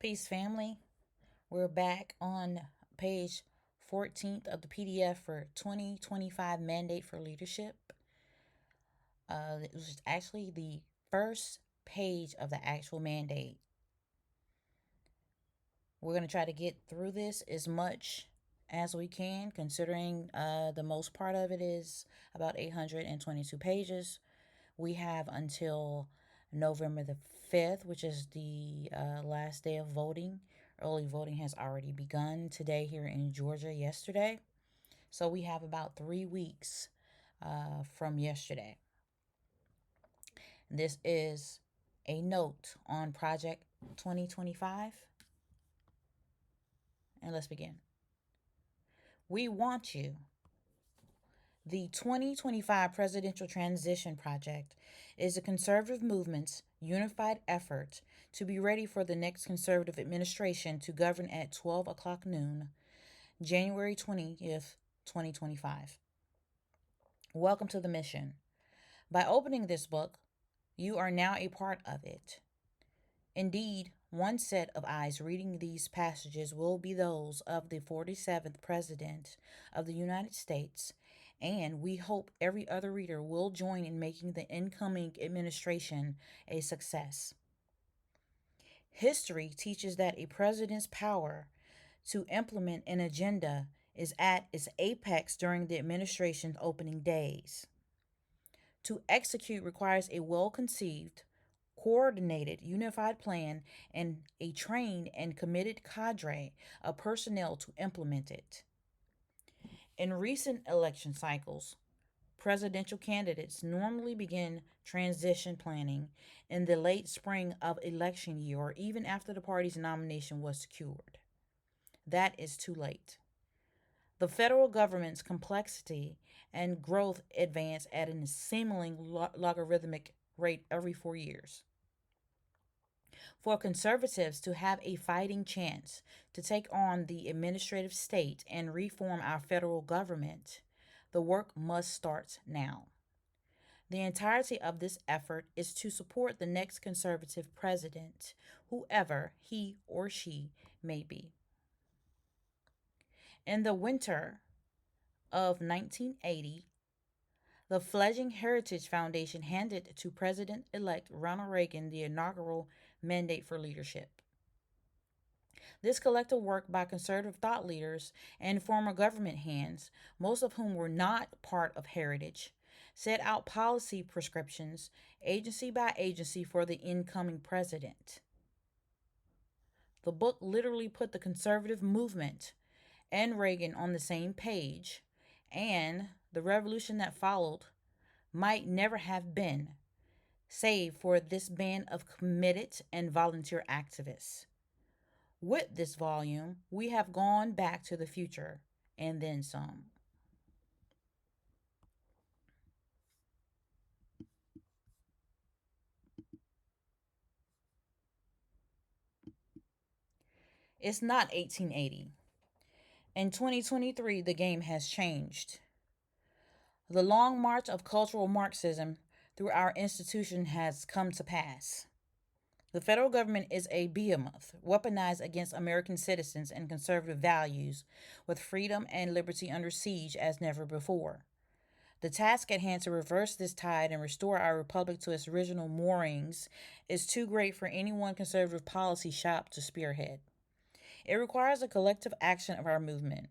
Peace, family. We're back on page 14th of the PDF for 2025 Mandate for Leadership. It was actually the first page of the actual mandate. We're going to try to get through this as much as we can, considering the most part of it is about 822 pages. We have until November the 5th, which is the last day of voting. Early voting has already begun today here in Georgia, yesterday. So we have about 3 weeks from yesterday. This is a note on Project 2025. And let's begin. We want you. The 2025 Presidential Transition Project is a conservative movement's unified effort to be ready for the next conservative administration to govern at 12 o'clock noon, January 20th, 2025. Welcome to the mission. By opening this book, you are now a part of it. Indeed, one set of eyes reading these passages will be those of the 47th President of the United States, and we hope every other reader will join in making the incoming administration a success. History teaches that a president's power to implement an agenda is at its apex during the administration's opening days. To execute requires a well conceived, coordinated, unified plan and a trained and committed cadre of personnel to implement it. In recent election cycles, presidential candidates normally begin transition planning in the late spring of election year or even after the party's nomination was secured. That is too late. The federal government's complexity and growth advance at a seemingly logarithmic rate every 4 years. For conservatives to have a fighting chance to take on the administrative state and reform our federal government, the work must start now. The entirety of this effort is to support the next conservative president, whoever he or she may be. In the winter of 1980, the fledgling Heritage Foundation handed to President elect Ronald Reagan the inaugural Mandate for Leadership. This collective work by conservative thought leaders and former government hands, most of whom were not part of Heritage, set out policy prescriptions, agency by agency, for the incoming president. The book literally put the conservative movement and Reagan on the same page, and the revolution that followed might never have been, save for this band of committed and volunteer activists. With this volume, we have gone back to the future and then some. It's not 1880. In 2023, the game has changed. The long march of cultural Marxism through our institution has come to pass. The federal government is a behemoth, weaponized against American citizens and conservative values, with freedom and liberty under siege as never before. The task at hand to reverse this tide and restore our republic to its original moorings is too great for any one conservative policy shop to spearhead. It requires a collective action of our movement.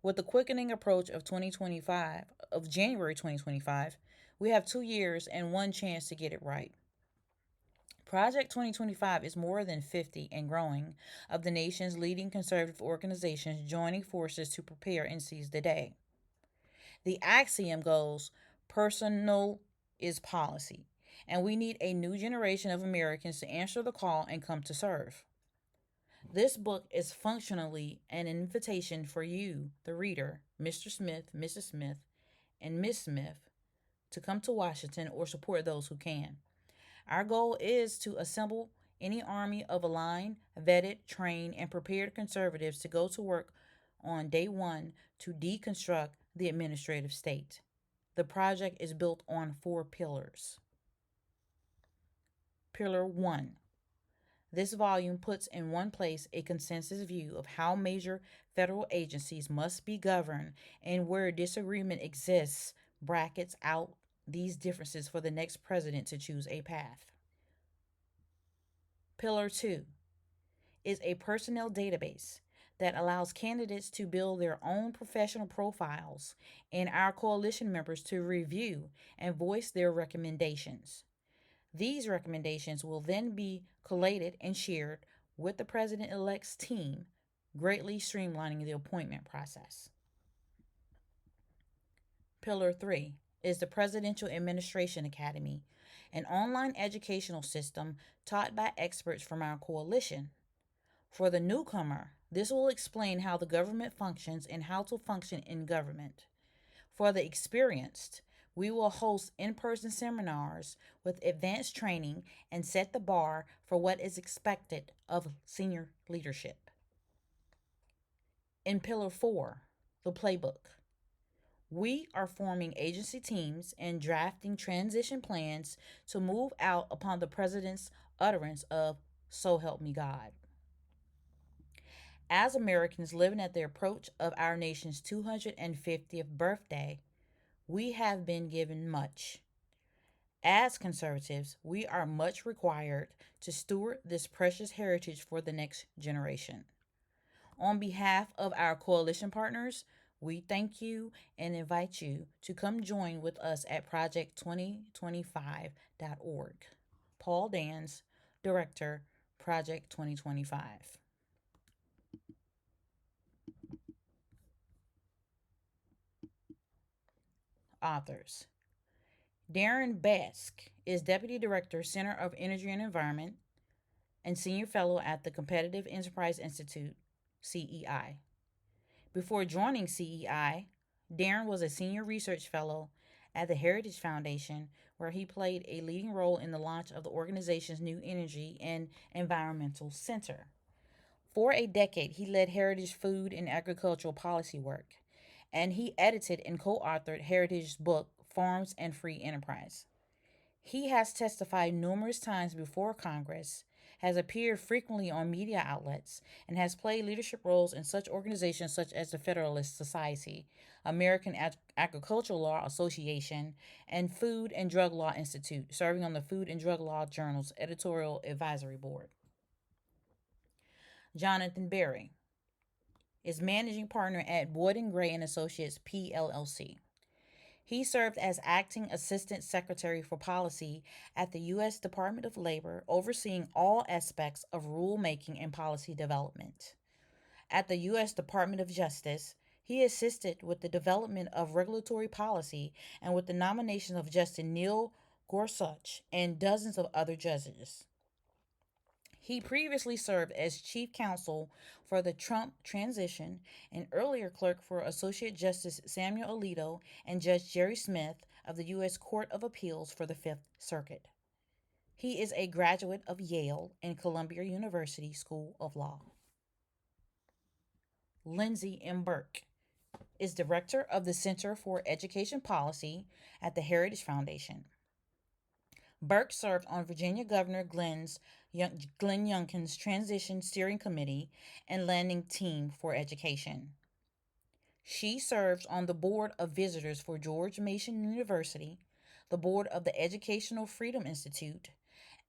With the quickening approach of January 2025, we have 2 years and one chance to get it right. Project 2025 is more than 50 and growing of the nation's leading conservative organizations joining forces to prepare and seize the day. The axiom goes, personal is policy, and we need a new generation of Americans to answer the call and come to serve. This book is functionally an invitation for you, the reader, Mr. Smith, Mrs. Smith, and Miss Smith, to come to Washington or support those who can. Our goal is to assemble any army of aligned, vetted, trained, and prepared conservatives to go to work on day one to deconstruct the administrative state. The project is built on 4 pillars. Pillar 1: This volume puts in one place a consensus view of how major federal agencies must be governed and where disagreement exists, brackets out these differences for the next president to choose a path. Pillar 2 is a personnel database that allows candidates to build their own professional profiles and our coalition members to review and voice their recommendations. These recommendations will then be collated and shared with the president elect's team, greatly streamlining the appointment process. Pillar 3 is the Presidential Administration Academy, an online educational system taught by experts from our coalition. For the newcomer, this will explain how the government functions and how to function in government. For the experienced, we will host in person seminars with advanced training and set the bar for what is expected of senior leadership. In Pillar 4, the playbook, we are forming agency teams and drafting transition plans to move out upon the president's utterance of, "So help me God." As Americans living at the approach of our nation's 250th birthday, we have been given much. As conservatives, we are much required to steward this precious heritage for the next generation. On behalf of our coalition partners, we thank you and invite you to come join with us at project2025.org. Paul Dans, Director, Project 2025. Authors: Darren Besk is Deputy Director, Center of Energy and Environment, and Senior Fellow at the Competitive Enterprise Institute, CEI. Before joining CEI, Darren was a Senior Research Fellow at the Heritage Foundation, where he played a leading role in the launch of the organization's new Energy and Environmental Center. For a decade, he led Heritage food and agricultural policy work, and he edited and co authored Heritage's book, Farms and Free Enterprise. He has testified numerous times before Congress, has appeared frequently on media outlets, and has played leadership roles in such organizations such as the Federalist Society, American Agricultural Law Association, and Food and Drug Law Institute, serving on the Food and Drug Law Journal's editorial advisory board. Jonathan Berry is managing partner at Boyd and Gray and Associates PLLC. He served as acting assistant secretary for policy at the U.S. Department of Labor, overseeing all aspects of rulemaking and policy development. At the U.S. Department of Justice, he assisted with the development of regulatory policy and with the nomination of Justice Neil Gorsuch and dozens of other judges. He previously served as chief counsel for the Trump transition and earlier clerk for Associate Justice Samuel Alito and Judge Jerry Smith of the U.S. Court of Appeals for the Fifth Circuit. He is a graduate of Yale and Columbia University School of Law. Lindsay M. Burke is director of the Center for Education Policy at the Heritage Foundation. Burke served on Virginia Governor Glenn Youngkin's Transition Steering Committee and Landing Team for Education. She serves on the Board of Visitors for George Mason University, the Board of the Educational Freedom Institute,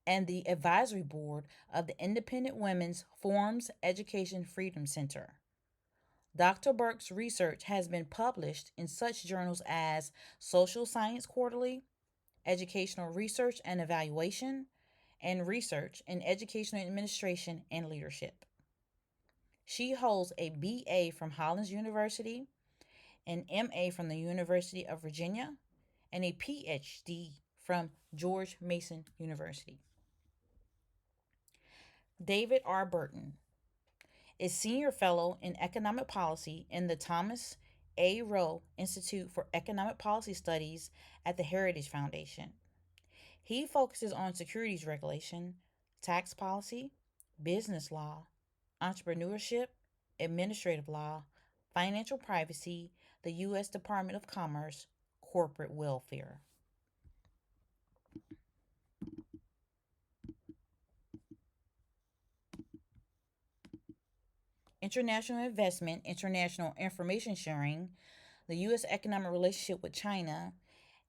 and the Advisory Board of the Independent Women's Forums Education Freedom Center. Dr. Burke's research has been published in such journals as Social Science Quarterly, Educational Research and Evaluation, and Research in Educational Administration and Leadership. She holds a BA from Hollins University, an MA from the University of Virginia, and a PhD from George Mason University. David R. Burton is Senior Fellow in Economic Policy in the Thomas A. Rowe Institute for Economic Policy Studies at the Heritage Foundation. He focuses on securities regulation, tax policy, business law, entrepreneurship, administrative law, financial privacy, the U.S. Department of Commerce, corporate welfare. international investment, international information sharing, the U.S. economic relationship with China,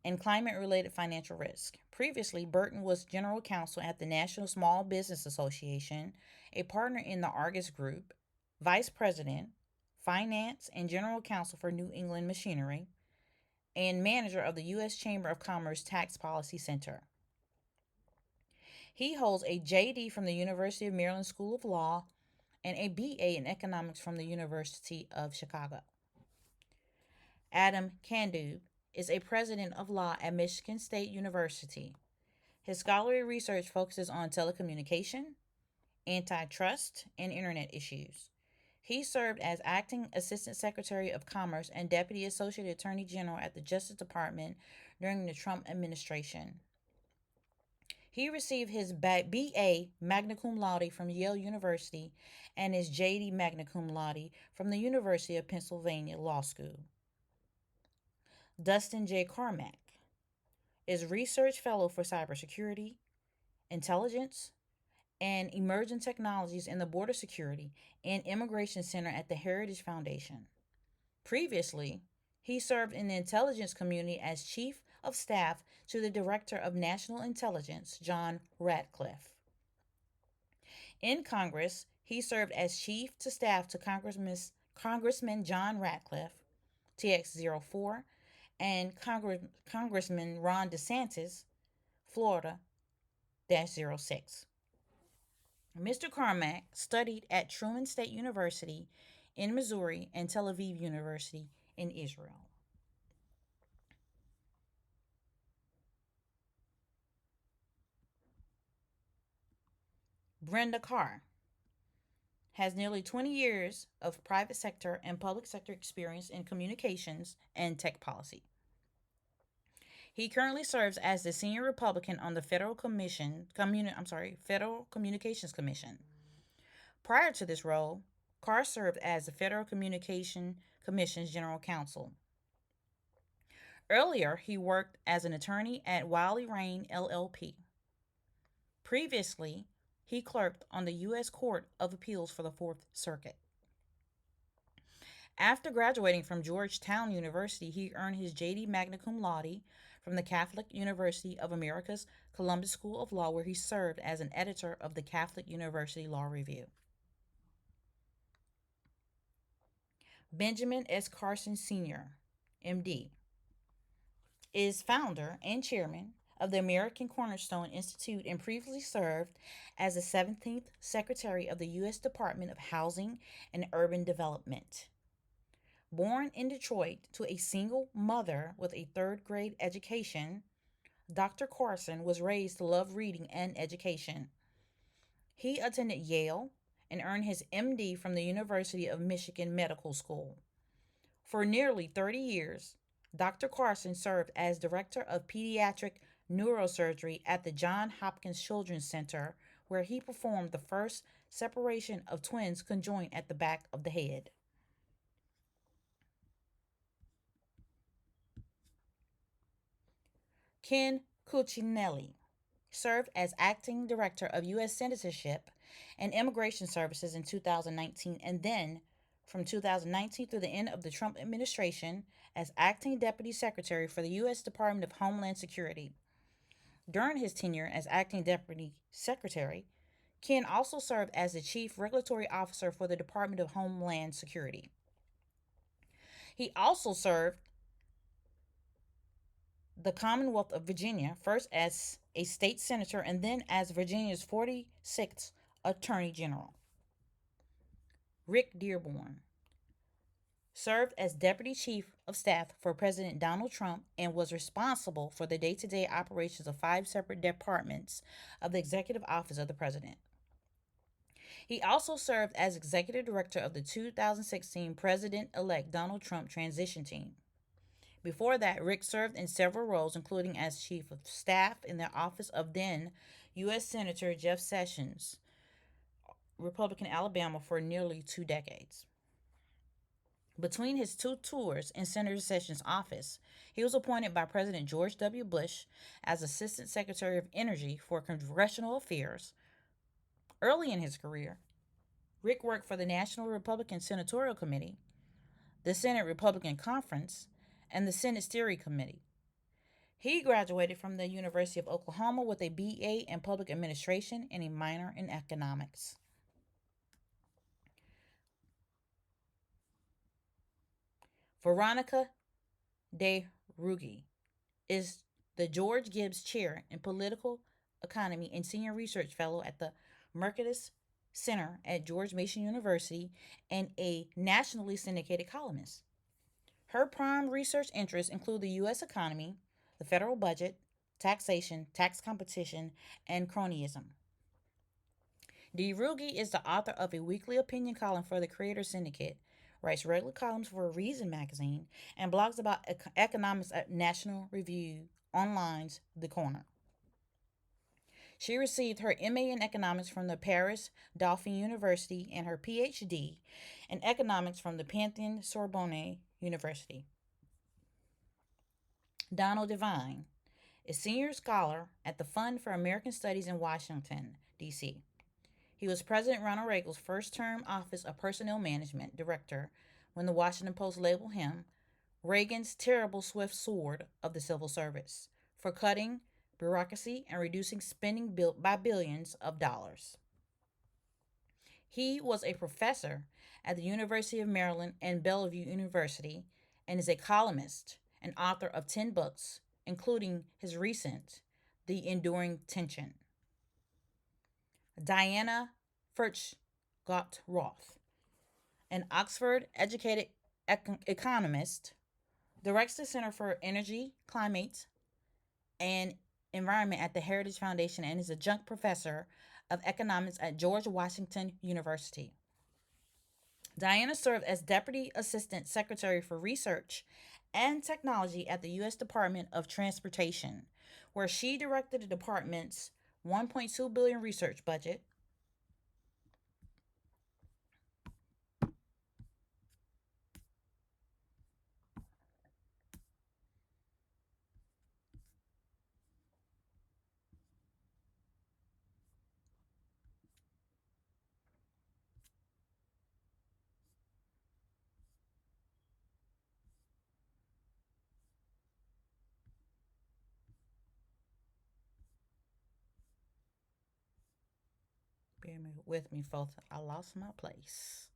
and climate related financial risk. Previously, Burton was general counsel at the National Small Business Association, a partner in the Argus Group, vice president, finance, and general counsel for New England Machinery, and manager of the U.S. Chamber of Commerce Tax Policy Center. He holds a JD from the University of Maryland School of Law and a BA in economics from the University of Chicago. Adam Kandub is a president of law at Michigan State University. His scholarly research focuses on telecommunication, antitrust, and internet issues. He served as acting Assistant Secretary of Commerce and Deputy Associate Attorney General at the Justice Department during the Trump administration. He received his BA magna cum laude from Yale University and his JD magna cum laude from the University of Pennsylvania Law School. Dustin J. Carmack is Research Fellow for Cybersecurity, Intelligence, and Emerging Technologies in the Border Security and Immigration Center at the Heritage Foundation. Previously, he served in the intelligence community as Chief of Staff to the Director of National Intelligence, John Ratcliffe. In Congress, he served as Chief of Staff to Congressman John Ratcliffe, TX-04, and Congressman Ron DeSantis, Florida, -06. Mr. Carmack studied at Truman State University in Missouri and Tel Aviv University in Israel. Brenda Carr has nearly 20 years of private sector and public sector experience in communications and tech policy. He currently serves as the senior Republican on the Federal Communications Commission. Prior to this role, Carr served as the Federal Communication Commission's general counsel. Earlier, he worked as an attorney at Wiley Rein LLP. Previously, he clerked on the U.S. Court of Appeals for the Fourth Circuit. After graduating from Georgetown University, he earned his JD magna cum laude from the Catholic University of America's Columbus School of Law, where he served as an editor of the Catholic University Law Review. Benjamin S. Carson Sr., MD, is founder and chairman of the American Cornerstone Institute and previously served as the 17th Secretary of the U.S. Department of Housing and Urban Development. Born in Detroit to a single mother with a third-grade education, Dr. Carson was raised to love reading and education. He attended Yale and earned his MD from the University of Michigan Medical School. For nearly 30 years, Dr. Carson served as Director of Pediatric Neurosurgery at the Johns Hopkins Children's Center, where he performed the first separation of twins conjoined at the back of the head. Ken Cuccinelli served as Acting Director of U.S. Citizenship and Immigration Services in 2019 and then from 2019 through the end of the Trump administration as Acting Deputy Secretary for the U.S. Department of Homeland Security. During his tenure as Acting Deputy Secretary, Ken also served as the Chief Regulatory Officer for the Department of Homeland Security. He also served the Commonwealth of Virginia, first as a state senator and then as Virginia's 46th Attorney General. Rick Dearborn served as Deputy Chief of Staff for President Donald Trump and was responsible for the day-to-day operations of 5 separate departments of the Executive Office of the President. He also served as Executive Director of the 2016 President-elect Donald Trump Transition Team. Before that, Rick served in several roles, including as Chief of Staff in the office of then U.S. Senator Jeff Sessions, Republican Alabama, for nearly 2 decades. Between his 2 tours in Senator Sessions' office, he was appointed by President George W. Bush as Assistant Secretary of Energy for Congressional Affairs. Early in his career, Rick worked for the National Republican Senatorial Committee, the Senate Republican Conference, and the Senate Steering Committee. He graduated from the University of Oklahoma with a BA in Public Administration and a minor in Economics. Veronica De Rugy is the George Gibbs Chair in Political Economy and Senior Research Fellow at the Mercatus Center at George Mason University and a nationally syndicated columnist. Her prime research interests include the U.S. economy, the federal budget, taxation, tax competition, and cronyism. DeRugi is the author of a weekly opinion column for the Creator Syndicate, writes regular columns for Reason magazine, and blogs about economics at National Review Online's The Corner. She received her MA in economics from the Paris Dauphine University and her PhD in economics from the Pantheon Sorbonne University. Donald Devine is senior scholar at the Fund for American Studies in Washington, D.C. He was President Ronald Reagan's first term Office of Personnel Management Director when the Washington Post labeled him Reagan's terrible swift sword of the civil service for cutting bureaucracy and reducing spending by billions of dollars. He was a professor at the University of Maryland and Bellevue University and is a columnist and author of 10 books, including his recent The Enduring Tension. Diana Furchtgott Roth, an Oxford educated economist, directs the Center for Energy, Climate, and Environment at the Heritage Foundation and is adjunct professor of economics at George Washington University. Diana served as Deputy Assistant Secretary for Research and Technology at the U.S. Department of Transportation, where she directed the department's $1.2 billion research budget. Bear with me, folks. I lost my place.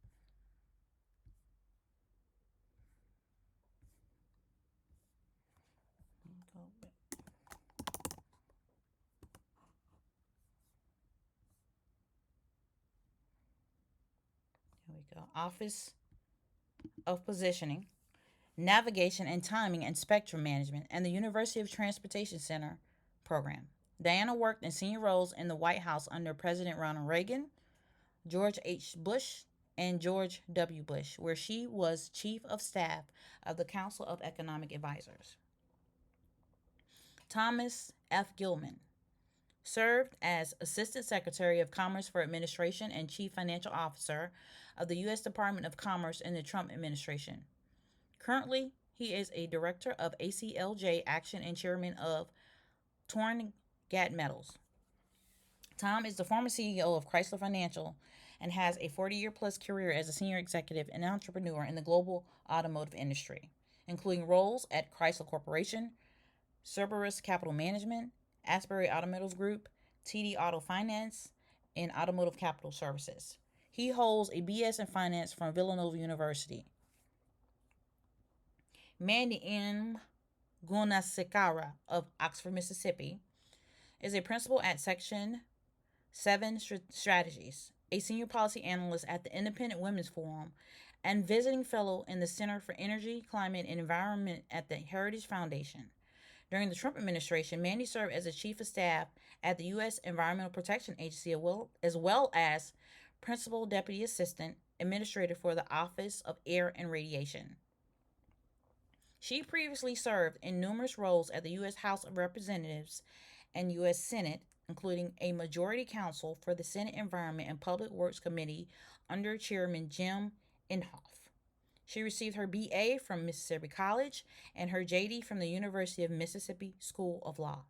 Here we go. Office of Positioning, Navigation and Timing and Spectrum Management, and the University of Transportation Center program. Diana worked in senior roles in the White House under President Ronald Reagan, George H. Bush, and George W. Bush, where she was Chief of Staff of the Council of Economic Advisors. Thomas F. Gilman served as Assistant Secretary of Commerce for Administration and Chief Financial Officer of the U.S. Department of Commerce in the Trump administration. Currently, he is a director of ACLJ Action and chairman of Torngat Metals. Tom is the former CEO of Chrysler Financial and has a 40-year plus career as a senior executive and entrepreneur in the global automotive industry, including roles at Chrysler Corporation, Cerberus Capital Management, Asbury Automotive Group, TD Auto Finance, and Automotive Capital Services. He holds a BS in Finance from Villanova University. Mandy M. Gunasekara of Oxford, Mississippi, is a principal at Section 7 Strategies, a senior policy analyst at the Independent Women's Forum, and visiting fellow in the Center for Energy, Climate, and Environment at the Heritage Foundation. During the Trump administration, Mandy served as a chief of staff at the U.S. Environmental Protection Agency as well as principal deputy assistant administrator for the Office of Air and Radiation. She previously served in numerous roles at the U.S. House of Representatives and U.S. Senate, including a majority counsel for the Senate Environment and Public Works Committee under Chairman Jim Inhofe. She received her BA from Mississippi College and her JD from the University of Mississippi School of Law.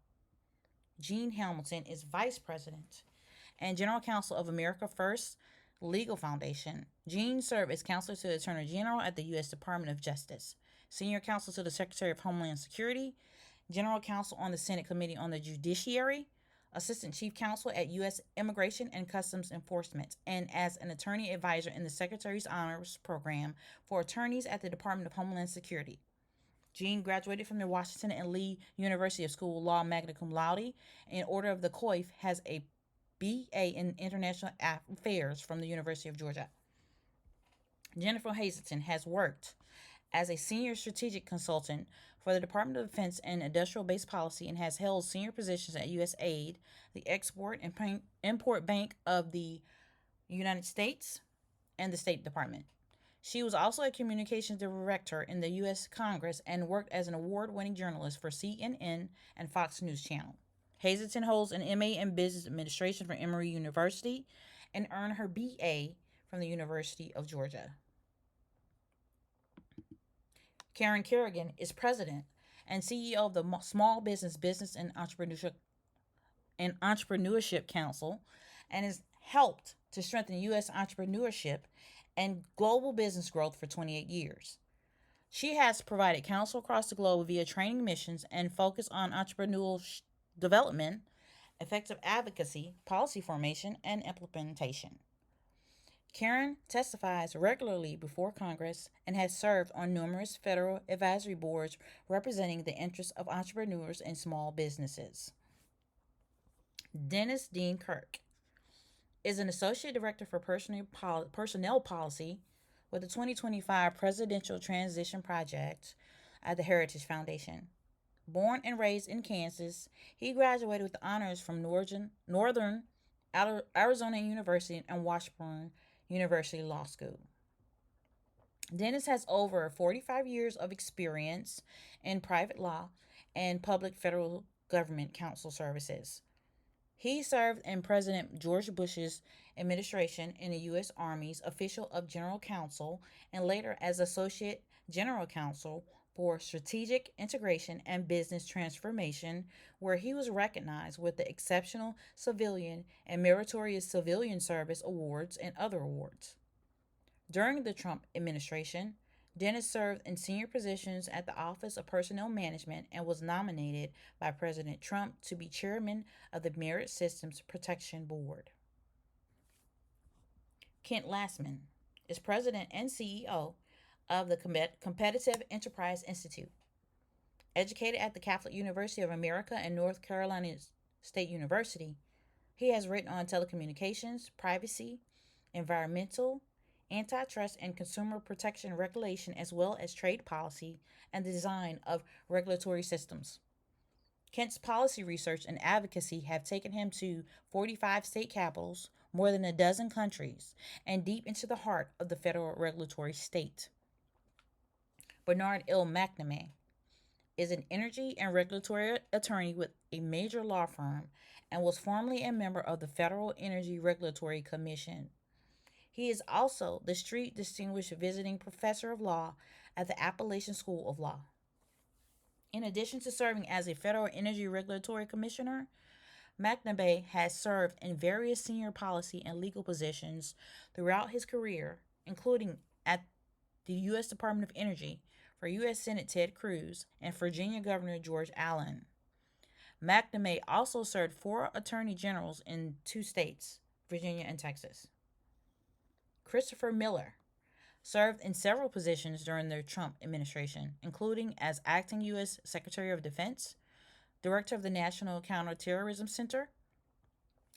Jean Hamilton is Vice President and General Counsel of America First Legal Foundation. Jean served as counselor to the Attorney General at the U.S. Department of Justice, senior counsel to the Secretary of Homeland Security, general counsel on the Senate Committee on the Judiciary, assistant chief counsel at U.S. Immigration and Customs Enforcement, and as an attorney advisor in the Secretary's Honors Program for attorneys at the Department of Homeland Security. Jean graduated from the Washington and Lee University of School of Law magna cum laude. In Order of the Coif, has a BA in International Affairs from the University of Georgia. Jennifer Hazelton has worked as a senior strategic consultant for the Department of Defense and Industrial Base Policy and has held senior positions at USAID, the Export and Import Bank of the United States, and the State Department. She was also a communications director in the U.S. Congress and worked as an award-winning journalist for CNN and Fox News Channel. Hazelton holds an MA in Business Administration from Emory University and earned her BA from the University of Georgia. Karen Kerrigan is president and CEO of the Small Business and Entrepreneurship Council and has helped to strengthen U.S. entrepreneurship and global business growth for 28 years. She has provided counsel across the globe via training missions and focus on entrepreneurial development, effective advocacy, policy formation, and implementation. Karen testifies regularly before Congress and has served on numerous federal advisory boards representing the interests of entrepreneurs and small businesses. Dennis Dean Kirk is an associate director for personnel policy with the 2025 Presidential Transition Project at the Heritage Foundation. Born and raised in Kansas, he graduated with honors from Northern Arizona University and Washburn University Law School. Dennis has over 45 years of experience in private law and public federal government counsel services. He served in President George Bush's administration in the U.S. Army's Office of General Counsel and later as Associate General Counsel for Strategic Integration and Business Transformation, where he was recognized with the Exceptional Civilian and Meritorious Civilian Service Awards and other awards. During the Trump administration, Dennis served in senior positions at the Office of Personnel Management and was nominated by President Trump to be chairman of the Merit Systems Protection Board. Kent Lastman is president and CEO of the Competitive Enterprise Institute. Educated at the Catholic University of America and North Carolina State University, he has written on telecommunications, privacy, environmental, antitrust and consumer protection regulation, as well as trade policy and the design of regulatory systems. Kent's policy research and advocacy have taken him to 45 state capitals, more than a dozen countries, and deep into the heart of the federal regulatory state. Bernard L. McNamee is an energy and regulatory attorney with a major law firm and was formerly a member of the Federal Energy Regulatory Commission. He is also the Street Distinguished Visiting Professor of Law at the Appalachian School of Law. In addition to serving as a Federal Energy Regulatory Commissioner, McNamee has served in various senior policy and legal positions throughout his career, including at the U.S. Department of Energy for U.S. Senate Ted Cruz and Virginia Governor George Allen. McNamee also served 4 attorney generals in 2 states, Virginia and Texas. Christopher Miller served in several positions during the Trump administration, including as acting U.S. Secretary of Defense, Director of the National Counterterrorism Center,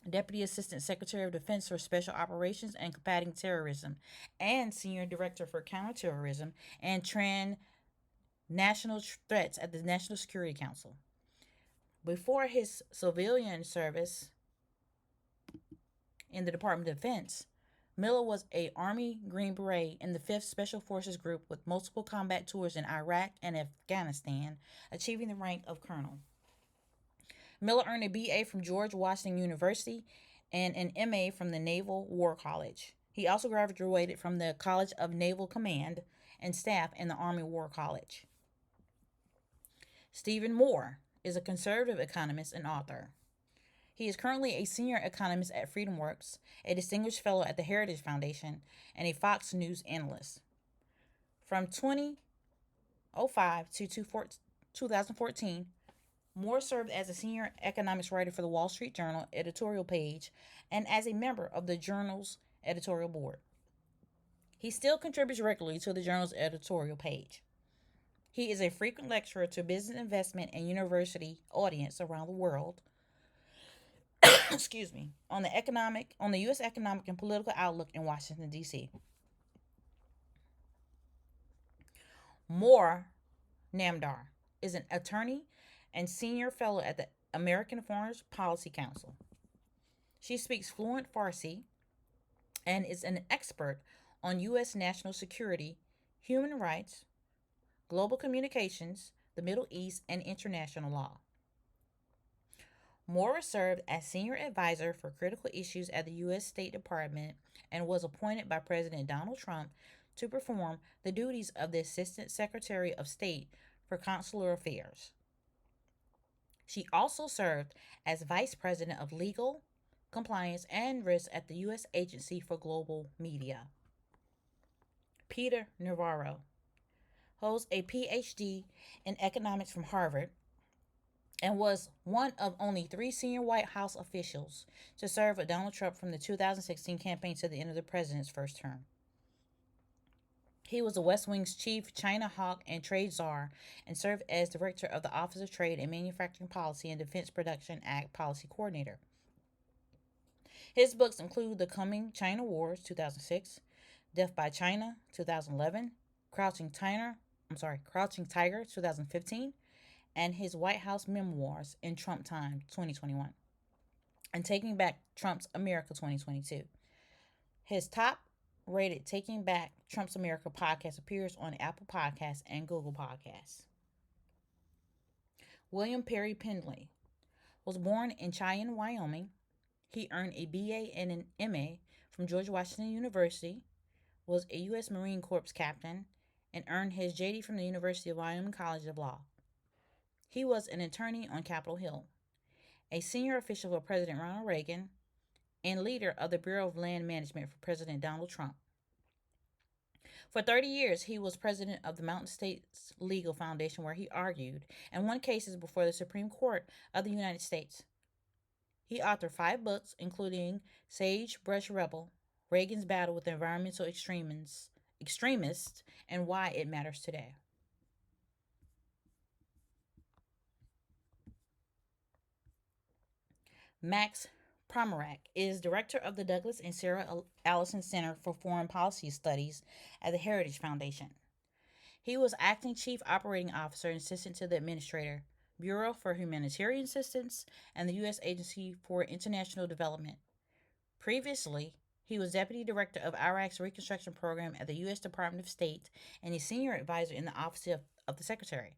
Deputy Assistant Secretary of Defense for Special Operations and Combating Terrorism, and Senior Director for Counterterrorism and Transnational Threats at the National Security Council. Before his civilian service in the Department of Defense, Miller was an Army Green Beret in the 5th Special Forces Group with multiple combat tours in Iraq and Afghanistan, achieving the rank of colonel. Miller earned a BA from George Washington University and an MA from the Naval War College. He also graduated from the College of Naval Command and Staff and the Army War College. Stephen Moore is a conservative economist and author. He is currently a senior economist at FreedomWorks, a distinguished fellow at the Heritage Foundation, and a Fox News analyst. From 2005 to 2014, Moore served as a senior economics writer for the Wall Street Journal editorial page and as a member of the journal's editorial board. He still contributes regularly to the journal's editorial page. He is a frequent lecturer to business investment and university audience around the world. Excuse me, on the U.S. economic and political outlook in Washington D.C. Moore Namdar is an attorney and senior fellow at the American Foreign Policy Council. She speaks fluent Farsi and is an expert on U.S. national security, human rights, global communications, the Middle East, and international law. Moore served as senior advisor for critical issues at the U.S. State Department and was appointed by President Donald Trump to perform the duties of the Assistant Secretary of State for Consular Affairs. She also served as Vice President of Legal, Compliance, and Risk at the U.S. Agency for Global Media. Peter Navarro holds a PhD in economics from Harvard and was one of only 3 senior White House officials to serve with Donald Trump from the 2016 campaign to the end of the president's first term. He was the West Wing's chief China hawk and trade czar and served as director of the Office of Trade and Manufacturing Policy and Defense Production Act Policy Coordinator. His books include The Coming China Wars, 2006, Death by China, 2011, Crouching Tiger, 2015, and his White House memoirs in Trump Time, 2021, and Taking Back Trump's America, 2022. His top-rated Taking Back Trump's America podcast appears on Apple Podcasts and Google Podcasts. William Perry Pendley was born in Cheyenne, Wyoming. He earned a BA and an MA from George Washington University, was a U.S. Marine Corps captain, and earned his JD from the University of Wyoming College of Law. He was an attorney on Capitol Hill, a senior official for President Ronald Reagan, and leader of the Bureau of Land Management for President Donald Trump. For 30 years, he was president of the Mountain States Legal Foundation, where he argued and won cases before the Supreme Court of the United States. He authored 5 books, including Sagebrush Rebel, Reagan's Battle with Environmental Extremists, and Why It Matters Today. Max Pomeroy is director of the Douglas and Sarah Allison Center for Foreign Policy Studies at the Heritage Foundation. He was acting chief operating officer and assistant to the administrator, Bureau for Humanitarian Assistance, and the U.S. Agency for International Development. Previously, he was deputy director of Iraq's Reconstruction Program at the U.S. Department of State and a senior advisor in the Office of the Secretary.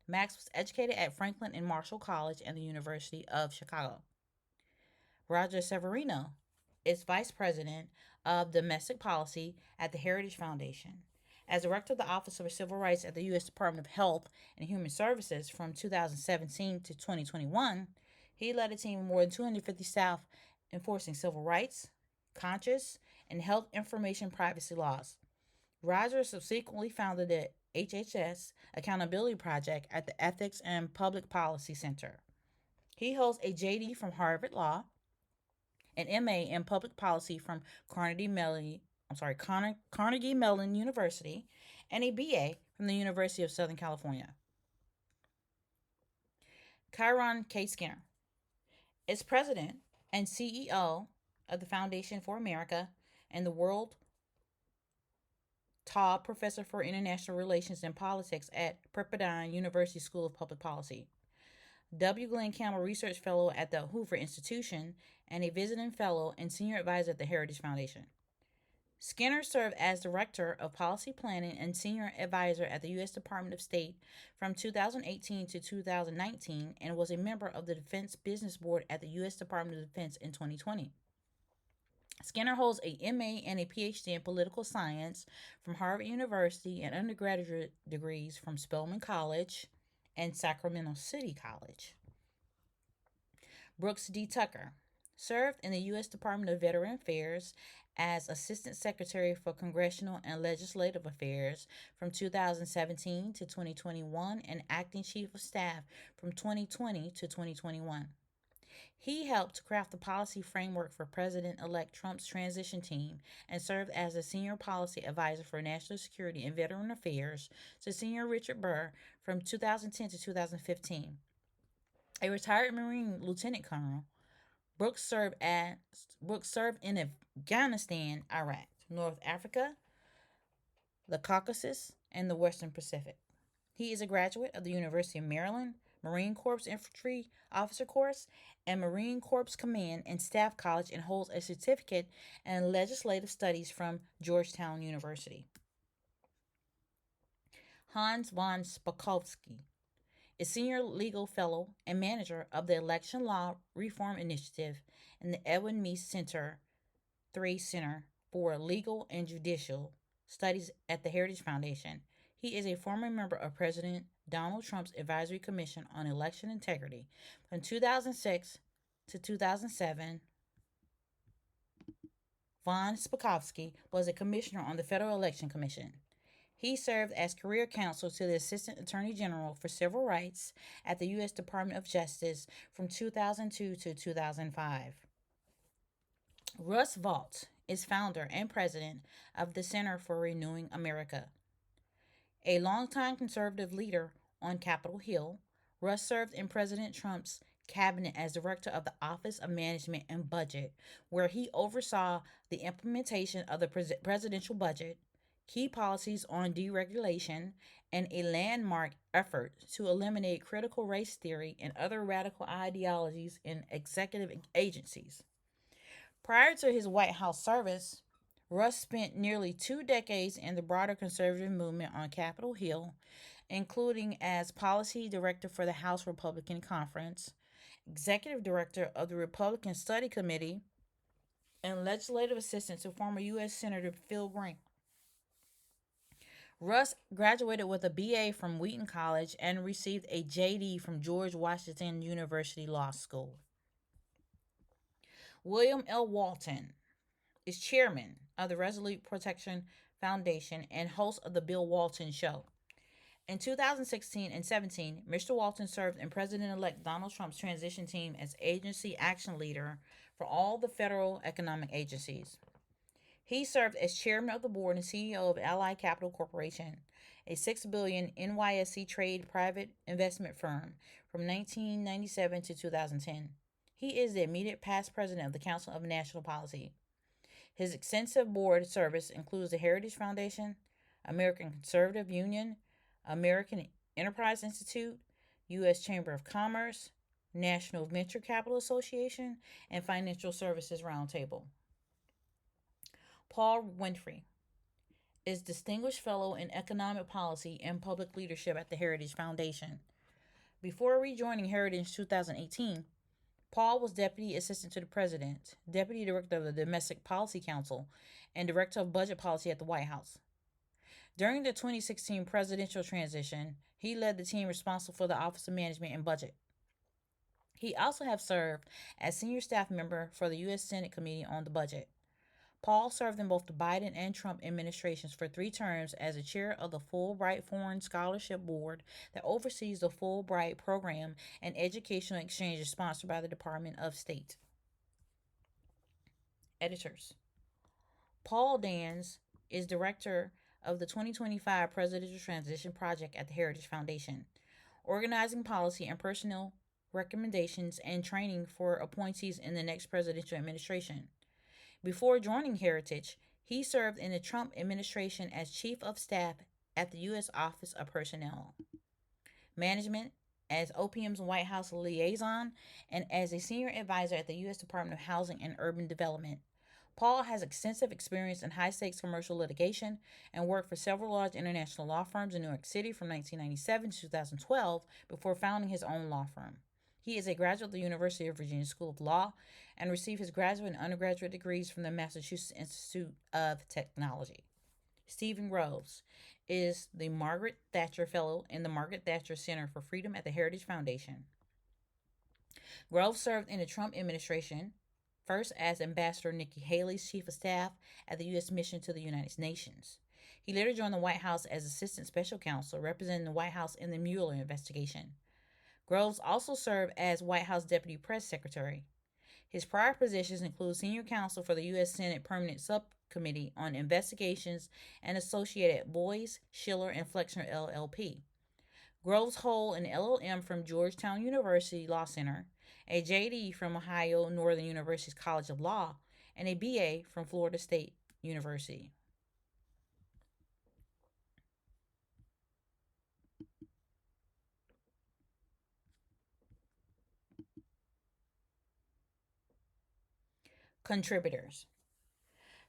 Max was educated at Franklin and Marshall College and the University of Chicago. Roger Severino is vice president of domestic policy at the Heritage Foundation. As director of the Office for Civil Rights at the U.S. Department of Health and Human Services from 2017 to 2021, he led a team of more than 250 staff enforcing civil rights, conscious, and health information privacy laws. Roger subsequently founded the HHS Accountability Project at the Ethics and Public Policy Center. He holds a JD from Harvard Law, an MA in Public Policy from Carnegie Mellon University, and a BA from the University of Southern California. Kiron K. Skinner is president and CEO of the Foundation for America and the World Taub Professor for International Relations and Politics at Pepperdine University School of Public Policy, W. Glenn Campbell Research Fellow at the Hoover Institution, and a visiting fellow and senior advisor at the Heritage Foundation. Skinner served as Director of Policy Planning and Senior Advisor at the U.S. Department of State from 2018 to 2019 and was a member of the Defense Business Board at the U.S. Department of Defense in 2020. Skinner holds a MA and a PhD in political science from Harvard University and undergraduate degrees from Spelman College and Sacramento City College. Brooks D. Tucker served in the U.S. Department of Veteran Affairs as Assistant Secretary for Congressional and Legislative Affairs from 2017 to 2021 and Acting Chief of Staff from 2020 to 2021. He helped craft the policy framework for President elect Trump's transition team and served as a senior policy advisor for national security and veteran affairs to Senior Richard Burr from 2010 to 2015. A retired Marine lieutenant colonel, Brooks served as Brooks served in Afghanistan, Iraq, North Africa, the Caucasus, and the Western Pacific. He is a graduate of the University of Maryland Marine Corps Infantry Officer Course and Marine Corps Command and Staff College and holds a certificate in legislative studies from Georgetown University. Hans von Spakovsky is Senior Legal Fellow and Manager of the Election Law Reform Initiative and the Edwin Meese Center 3 Center for Legal and Judicial Studies at the Heritage Foundation. He is a former member of President Donald Trump's Advisory Commission on Election Integrity from 2006 to 2007. Von Spakovsky was a commissioner on the Federal Election Commission. He served as career counsel to the Assistant Attorney General for Civil Rights at the U.S. Department of Justice from 2002 to 2005. Russ Vought is founder and president of the Center for Renewing America. A longtime conservative leader on Capitol Hill, Russ served in President Trump's cabinet as director of the Office of Management and Budget, where he oversaw the implementation of the presidential budget, key policies on deregulation, and a landmark effort to eliminate critical race theory and other radical ideologies in executive agencies. Prior to his White House service, Russ spent nearly 2 decades in the broader conservative movement on Capitol Hill, including as policy director for the House Republican Conference, executive director of the Republican Study Committee, and legislative assistant to former U.S. Senator Phil Gramm. Russ graduated with a BA from Wheaton College and received a JD from George Washington University Law School. William L. Walton is chairman of the Resolute Protection Foundation and host of the Bill Walton Show. In 2016 and 17, Mr. Walton served in President elect Donald Trump's transition team as agency action leader for all the federal economic agencies. He served as chairman of the board and CEO of Ally Capital Corporation, a $6 billion NYSE trade private investment firm from 1997 to 2010. He is the immediate past president of the Council of National Policy. His extensive board service includes the Heritage Foundation, American Conservative Union, American Enterprise Institute, U.S. Chamber of Commerce, National Venture Capital Association, and Financial Services Roundtable. Paul Winfrey is Distinguished Fellow in Economic Policy and Public Leadership at the Heritage Foundation. Before rejoining Heritage in 2018, Paul was Deputy Assistant to the President, Deputy Director of the Domestic Policy Council, and Director of Budget Policy at the White House. During the 2016 presidential transition, he led the team responsible for the Office of Management and Budget. He also has served as senior staff member for the U.S. Senate Committee on the Budget. Paul served in both the Biden and Trump administrations for 3 terms as the chair of the Fulbright Foreign Scholarship Board that oversees the Fulbright program and educational exchanges sponsored by the Department of State. Editors. Paul Dans is director of the 2025 Presidential Transition Project at the Heritage Foundation, organizing policy and personnel recommendations and training for appointees in the next presidential administration. Before joining Heritage, he served in the Trump administration as Chief of Staff at the U.S. Office of Personnel Management, as OPM's White House liaison, and as a senior advisor at the U.S. Department of Housing and Urban Development. Paul has extensive experience in high-stakes commercial litigation and worked for several large international law firms in New York City from 1997 to 2012 before founding his own law firm. He is a graduate of the University of Virginia School of Law and received his graduate and undergraduate degrees from the Massachusetts Institute of Technology. Stephen Groves is the Margaret Thatcher Fellow in the Margaret Thatcher Center for Freedom at the Heritage Foundation. Grove served in the Trump administration, first as Ambassador Nikki Haley's chief of staff at the U.S. mission to the United Nations. He later joined the White House as Assistant Special Counsel, representing the White House in the Mueller investigation. Groves also served as White House Deputy Press Secretary. His prior positions include Senior Counsel for the U.S. Senate Permanent Subcommittee on Investigations and associated Boies, Schiller, and Flexner LLP. Groves holds an LLM from Georgetown University Law Center, a JD from Ohio Northern University's College of Law, and a BA from Florida State University. Contributors.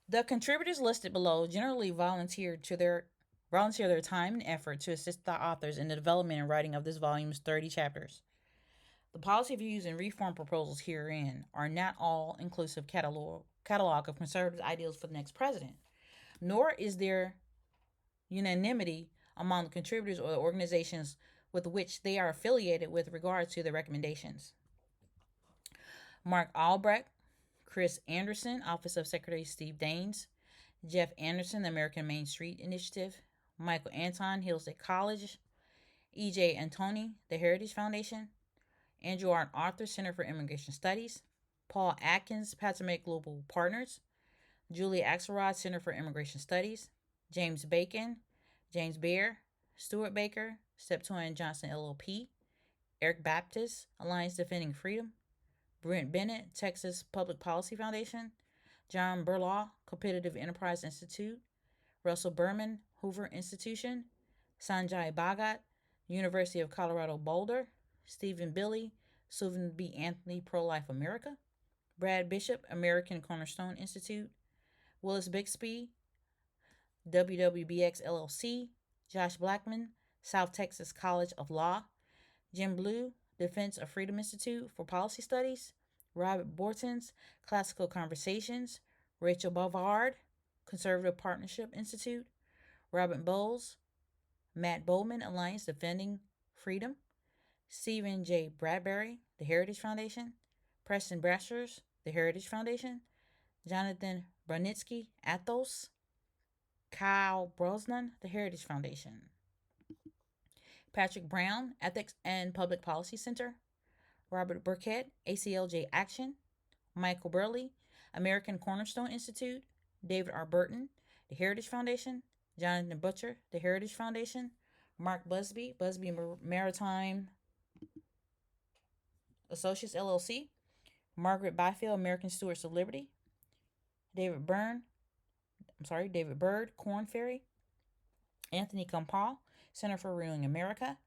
The contributors listed below generally volunteer their time and effort to assist the authors in the development and writing of this volume's 30 chapters. The policy views and reform proposals herein are not all inclusive catalog of conservative ideals for the next president, nor is there unanimity among the contributors or the organizations with which they are affiliated with regard to the recommendations. Mark Albrecht, Chris Anderson, Office of Secretary Steve Daines, Jeff Anderson, the American Main Street Initiative, Michael Anton, Hillsdale College, E.J. Antoni, the Heritage Foundation, Andrew R. Arthur, Center for Immigration Studies, Paul Atkins, Potomac Global Partners, Julie Axelrod, Center for Immigration Studies, James Bacon, James Baer, Stuart Baker, Steptoe and Johnson LLP, Eric Baptist, Alliance Defending Freedom, Brent Bennett, Texas Public Policy Foundation, John Burlaw, Competitive Enterprise Institute, Russell Berman, Hoover Institution, Sanjay Bhagat, University of Colorado Boulder, Stephen Billy, Susan B. Anthony, Pro Life America, Brad Bishop, American Cornerstone Institute, Willis Bixby, WWBX LLC, Josh Blackman, South Texas College of Law, Jim Blue, Defense of Freedom Institute for Policy Studies, Robert Bortons, Classical Conversations, Rachel Bovard, Conservative Partnership Institute, Robert Bowles, Matt Bowman, Alliance Defending Freedom, Stephen J. Bradbury, the Heritage Foundation, Preston Brashers, the Heritage Foundation, Jonathan Brunitsky, Athos, Kyle Brosnan, the Heritage Foundation, Patrick Brown, Ethics and Public Policy Center, Robert Burkett, ACLJ Action, Michael Burley, American Cornerstone Institute, David R. Burton, the Heritage Foundation, Jonathan Butcher, the Heritage Foundation, Mark Busby, Busby Maritime Associates LLC, Margaret Byfield, American Stewards of Liberty, David Bird, Corn Ferry, Anthony Campal, Center for Renewing America,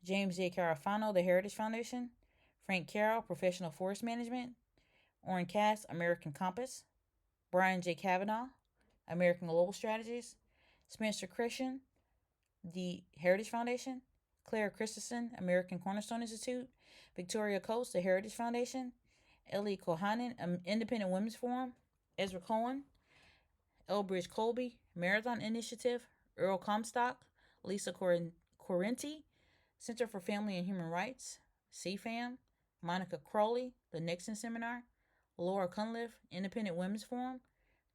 James J. Carafano, the Heritage Foundation, Frank Carroll, Professional Forest Management, Orrin Cass, American Compass, Brian J. Kavanaugh, American Global Strategies, Spencer Christian, the Heritage Foundation, Claire Christensen, American Cornerstone Institute, Victoria Coates, the Heritage Foundation, Ellie Kohanen, Independent Women's Forum, Ezra Cohen, Elbridge Colby, Marathon Initiative, Earl Comstock, Lisa Correnti, Center for Family and Human Rights, CFAM, Monica Crowley, the Nixon Seminar, Laura Cunliffe, Independent Women's Forum,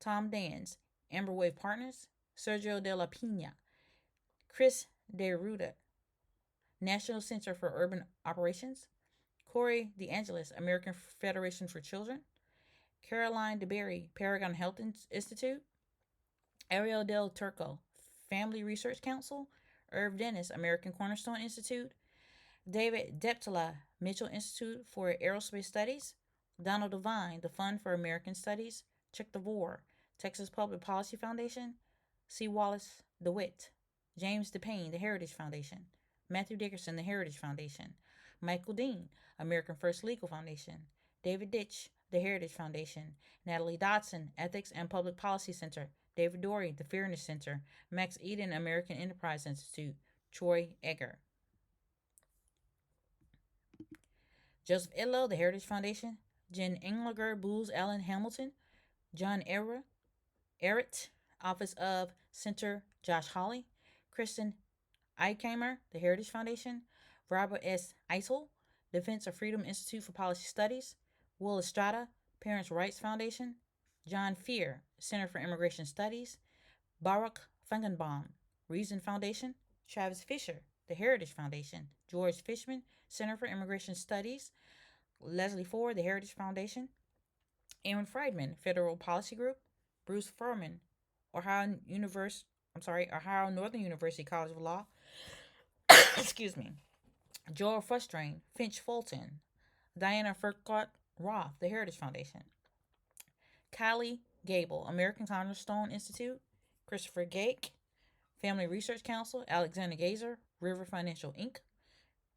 Tom Dans, Amber Wave Partners, Sergio de la Pina, Chris DeRuda, National Center for Urban Operations, Corey DeAngelis, American Federation for Children, Caroline DeBerry, Paragon Health Institute, Ariel Del Turco, Family Research Council, Irv Dennis, American Cornerstone Institute, David Deptula, Mitchell Institute for Aerospace Studies, Donald Devine, the Fund for American Studies, Chuck DeVore, Texas Public Policy Foundation, C. Wallace DeWitt, James DePayne, the Heritage Foundation, Matthew Dickerson, the Heritage Foundation, Michael Dean, American First Legal Foundation, David Ditch, the Heritage Foundation, Natalie Dodson, Ethics and Public Policy Center, David Dorey, the Fairness Center, Max Eden, American Enterprise Institute, Troy Egger. Joseph Idlow, the Heritage Foundation, Jen Engliger, Booz Allen Hamilton, John Errett, Office of Center, Josh Hawley, Kristen Eichheimer, the Heritage Foundation, Robert S. Eisel, Defense of Freedom Institute for Policy Studies, Will Estrada, Parents' Rights Foundation, John Fear, Center for Immigration Studies, Baruch Fungenbaum, Reason Foundation, Travis Fisher, the Heritage Foundation, George Fishman, Center for Immigration Studies, Leslie Ford, the Heritage Foundation, Aaron Friedman, Federal Policy Group, Bruce Furman, Ohio Northern University College of Law, excuse me, Joel Frustrain, Finch Fulton, Diana Furcott Roth, the Heritage Foundation, Kylie Gable, American Cornerstone Institute, Christopher Gake, Family Research Council, Alexander Gazer, River Financial Inc.,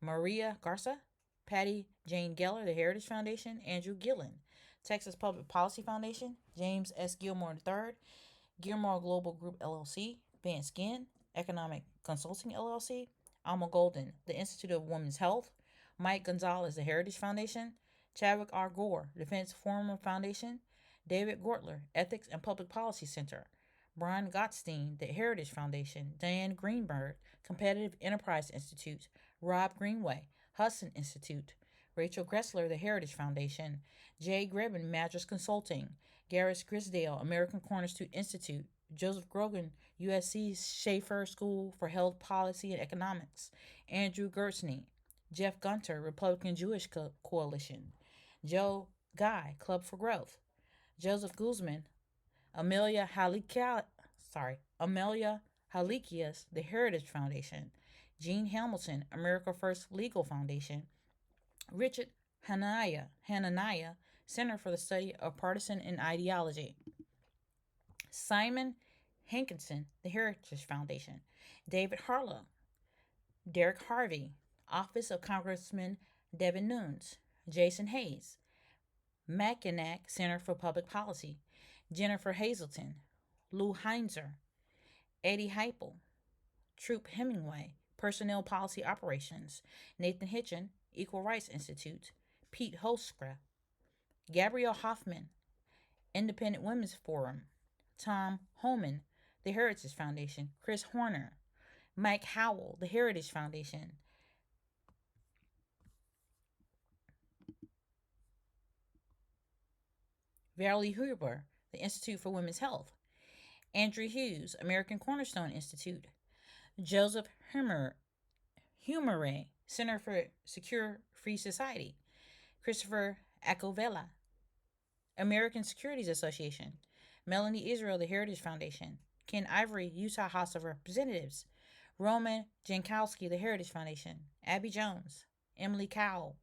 Maria Garza, Patty Jane Geller, the Heritage Foundation, Andrew Gillen, Texas Public Policy Foundation, James S. Gilmore III, Gilmore Global Group LLC, Vance Ginn, Economic Consulting LLC, Alma Golden, the Institute of Women's Health, Mike Gonzalez, the Heritage Foundation, Chadwick R. Gore, Defense Forum Foundation, David Gortler, Ethics and Public Policy Center, Brian Gottstein, the Heritage Foundation, Diane Greenberg, Competitive Enterprise Institute, Rob Greenway, Hudson Institute, Rachel Gressler, the Heritage Foundation, Jay Grebin, Madras Consulting, Garris Grisdale, American Cornerstone Institute, Joseph Grogan, USC Schaefer School for Health Policy and Economics, Andrew Gertzny, Jeff Gunter, Republican Jewish Coalition, Joe Guy, Club for Growth, Joseph Guzman, Amelia Halikias, the Heritage Foundation, Gene Hamilton, America First Legal Foundation, Richard Hananiah, Center for the Study of Partisan and Ideology, Simon Hankinson, the Heritage Foundation, David Harlow, Derek Harvey, Office of Congressman Devin Nunes, Jason Hayes, Mackinac Center for Public Policy, Jennifer Hazelton, Lou Heinzer, Eddie Heipel, Troop Hemingway, Personnel Policy Operations, Nathan Hitchen, Equal Rights Institute, Pete Hoskra, Gabrielle Hoffman, Independent Women's Forum, Tom Homan, the Heritage Foundation, Chris Horner, Mike Howell, the Heritage Foundation, Valerie Huber, the Institute for Women's Health, Andrew Hughes, American Cornerstone Institute, Joseph Humere, Center for Secure Free Society, Christopher Acovella, American Securities Association, Melanie Israel, the Heritage Foundation, Ken Ivory, Utah House of Representatives, Roman Jankowski, the Heritage Foundation, Abby Jones, Emily Cowell,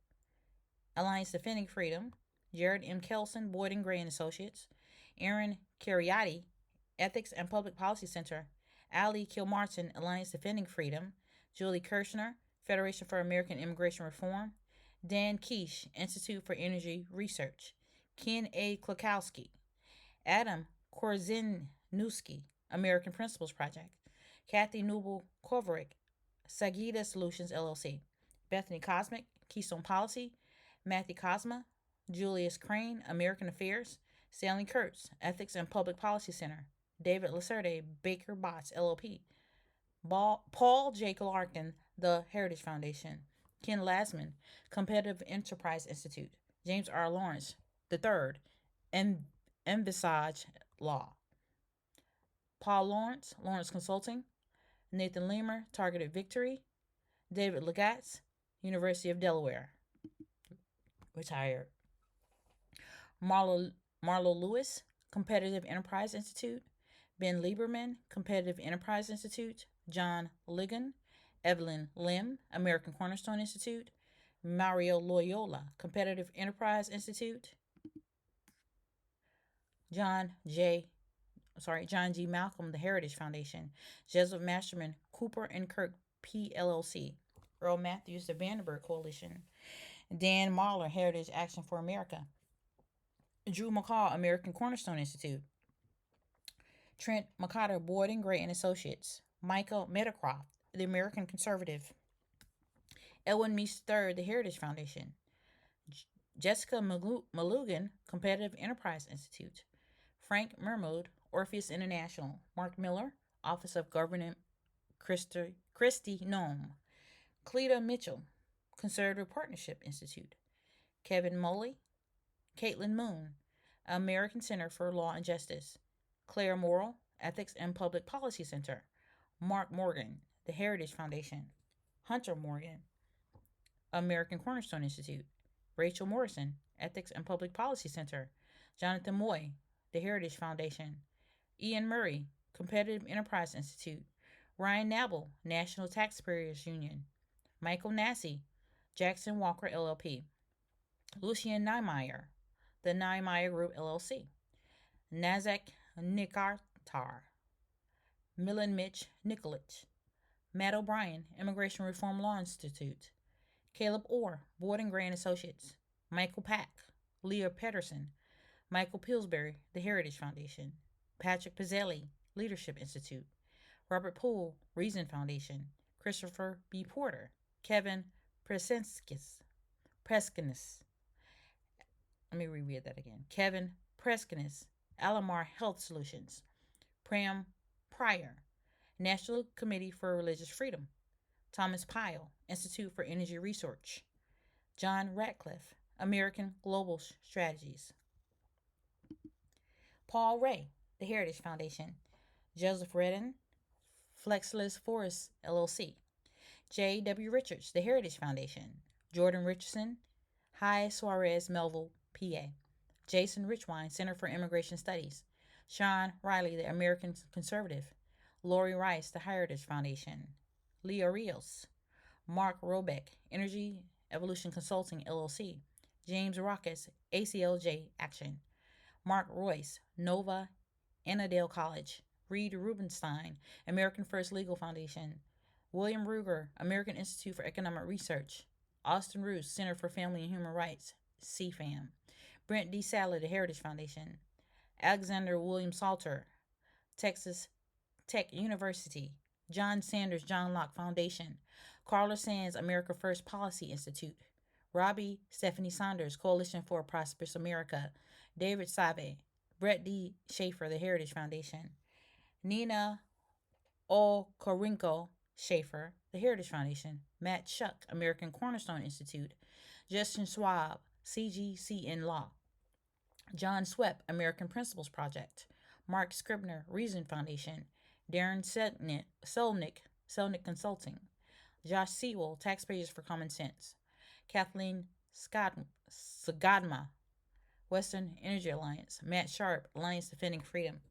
Alliance Defending Freedom, Jared M. Kelson, Boyd and Gray and Associates, Aaron Cariati, Ethics and Public Policy Center, Ali Kilmartin, Alliance Defending Freedom, Julie Kirshner, Federation for American Immigration Reform, Dan Keish, Institute for Energy Research, Ken A. Klukowski, Adam Korzenowski, American Principles Project, Kathy Newell Kovaric, Sagita Solutions LLC, Bethany Cosmic, Keystone Policy, Matthew Cosma, Julius Crane, American Affairs, Stanley Kurtz, Ethics and Public Policy Center, David Lacerte, Baker Botts LLP, Paul J. Larkin, the Heritage Foundation, Ken Lasman, Competitive Enterprise Institute, James R. Lawrence III, Envisage Law, Paul Lawrence, Lawrence Consulting, Nathan Lemer, Targeted Victory, David Legatz, University of Delaware, retired, Marlo Lewis, Competitive Enterprise Institute, Ben Lieberman, Competitive Enterprise Institute, John Ligon, Evelyn Lim, American Cornerstone Institute, Mario Loyola, Competitive Enterprise Institute, John G. Malcolm, the Heritage Foundation, Joseph Masterman, Cooper and Kirk PLLC, Earl Matthews, the Vandenberg Coalition, Dan Mahler, Heritage Action for America, Drew McCall, American Cornerstone Institute, Trent McCotter, Boyd and Gray and Associates, Michael Meadowcroft, the American Conservative, Elwin Meese III, the Heritage Foundation, Jessica Malugan, Competitive Enterprise Institute, Frank Mermode, Orpheus International, Mark Miller, Office of Government Christy Nome, Cleta Mitchell, Conservative Partnership Institute. Kevin Moley, Caitlin Moon, American Center for Law and Justice. Claire Morrill, Ethics and Public Policy Center. Mark Morgan, the Heritage Foundation. Hunter Morgan, American Cornerstone Institute. Rachel Morrison, Ethics and Public Policy Center. Jonathan Moy, the Heritage Foundation. Ian Murray, Competitive Enterprise Institute. Ryan Nabel, National Taxpayers Union. Michael Nassy, Jackson Walker LLP. Lucian Niemeyer, the Niemeyer Group LLC. Nazak Nikartar, Milan Mitch Nikolic. Matt O'Brien, Immigration Reform Law Institute. Caleb Orr, Board and Grant Associates. Michael Pack, Leah Pedersen. Michael Pillsbury, the Heritage Foundation. Patrick Pizzelli, Leadership Institute. Robert Poole, Reason Foundation. Christopher B. Porter. Kevin Preskinus. Let me reread that again. Kevin Preskinus, Alamar Health Solutions. Pram Pryor, National Committee for Religious Freedom. Thomas Pyle, Institute for Energy Research. John Ratcliffe, American Global Strategies. Paul Ray, the Heritage Foundation. Joseph Redden, Flexless Forest LLC. J.W. Richards, the Heritage Foundation. Jordan Richardson, High Suarez Melville, PA. Jason Richwine, Center for Immigration Studies. Sean Riley, the American Conservative. Lori Rice, the Heritage Foundation. Leo Rios. Mark Robeck, Energy Evolution Consulting, LLC. James Rockus, ACLJ Action. Mark Royce, Nova Annandale College. Reed Rubenstein, American First Legal Foundation. William Ruger, American Institute for Economic Research. Austin Roos, Center for Family and Human Rights, CFAM. Brent D. Sadler, the Heritage Foundation. Alexander William Salter, Texas Tech University. John Sanders, John Locke Foundation. Carla Sands, America First Policy Institute. Robbie Stephanie Saunders, Coalition for a Prosperous America. David Save, Brett D. Schaefer, the Heritage Foundation. Nina Okorinko Schaefer, the Heritage Foundation. Matt Shuck, American Cornerstone Institute. Justin Schwab, CGCN Law. John Swepp, American Principles Project. Mark Scribner, Reason Foundation. Darren Selnick Consulting. Josh Sewell, Taxpayers for Common Sense. Kathleen Sagadma, Western Energy Alliance. Matt Sharp, Alliance Defending Freedom.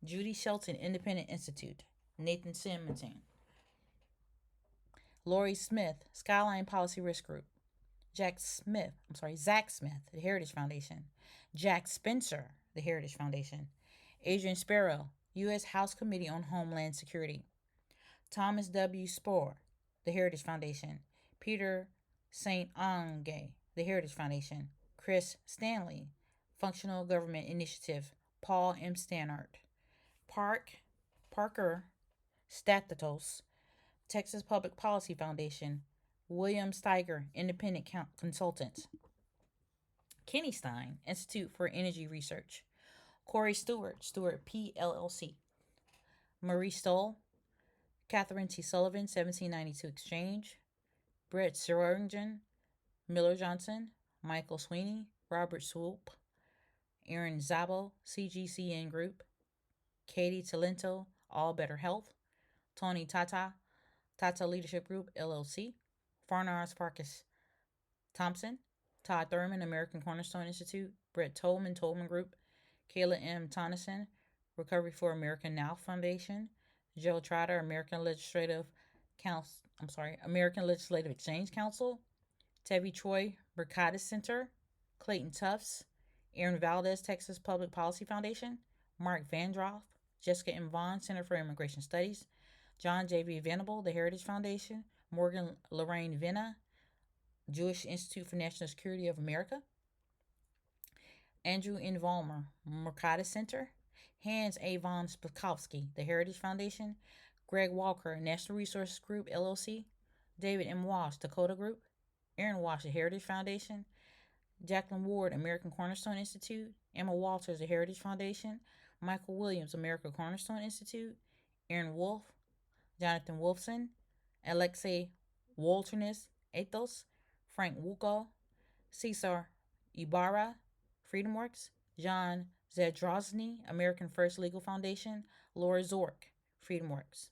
Judy Shelton, Independent Institute. Nathan Simonton. Lori Smith, Skyline Policy Risk Group. Zach Smith, the Heritage Foundation. Jack Spencer, the Heritage Foundation. Adrian Sparrow, U.S. House Committee on Homeland Security. Thomas W. Spohr, the Heritage Foundation. Peter St. Onge, the Heritage Foundation. Chris Stanley, Functional Government Initiative. Paul M. Stannard. Parker Stathos, Texas Public Policy Foundation. William Steiger, Independent Consultant. Kenny Stein, Institute for Energy Research. Corey Stewart, PLLC. Marie Stoll, Catherine T. Sullivan, 1792 Exchange. Brett Swearingen, Miller Johnson. Michael Sweeney, Robert Swoop. Aaron Zabo, CGCN Group. Katie Talento, All Better Health. Tony Tata Leadership Group, LLC. Farnars Farkas Thompson. Todd Thurman, American Cornerstone Institute. Brett Tolman Group. Kayla M. Tonneson, Recovery for America Now Foundation. Joe Trotter, American Legislative Exchange Council. Tevi Troy, Mercatus Center. Clayton Tufts. Aaron Valdez, Texas Public Policy Foundation. Mark Vandroff, Jessica M. Vaughn, Center for Immigration Studies. John J.V. Venable, the Heritage Foundation. Morgan Lorraine Vena, Jewish Institute for National Security of America. Andrew N. Vollmer, Mercatus Center. Hans A. von Spakowski, the Heritage Foundation. Greg Walker, National Resources Group, LLC. David M. Walsh, Dakota Group. Aaron Walsh, the Heritage Foundation. Jacqueline Ward, American Cornerstone Institute. Emma Walters, the Heritage Foundation. Michael Williams, American Cornerstone Institute. Aaron Wolf, Jonathan Wolfson. Alexei Walternis Athos, Frank Wuko, Cesar Ibarra, FreedomWorks, John Zadrozny, American First Legal Foundation, Laura Zork, FreedomWorks.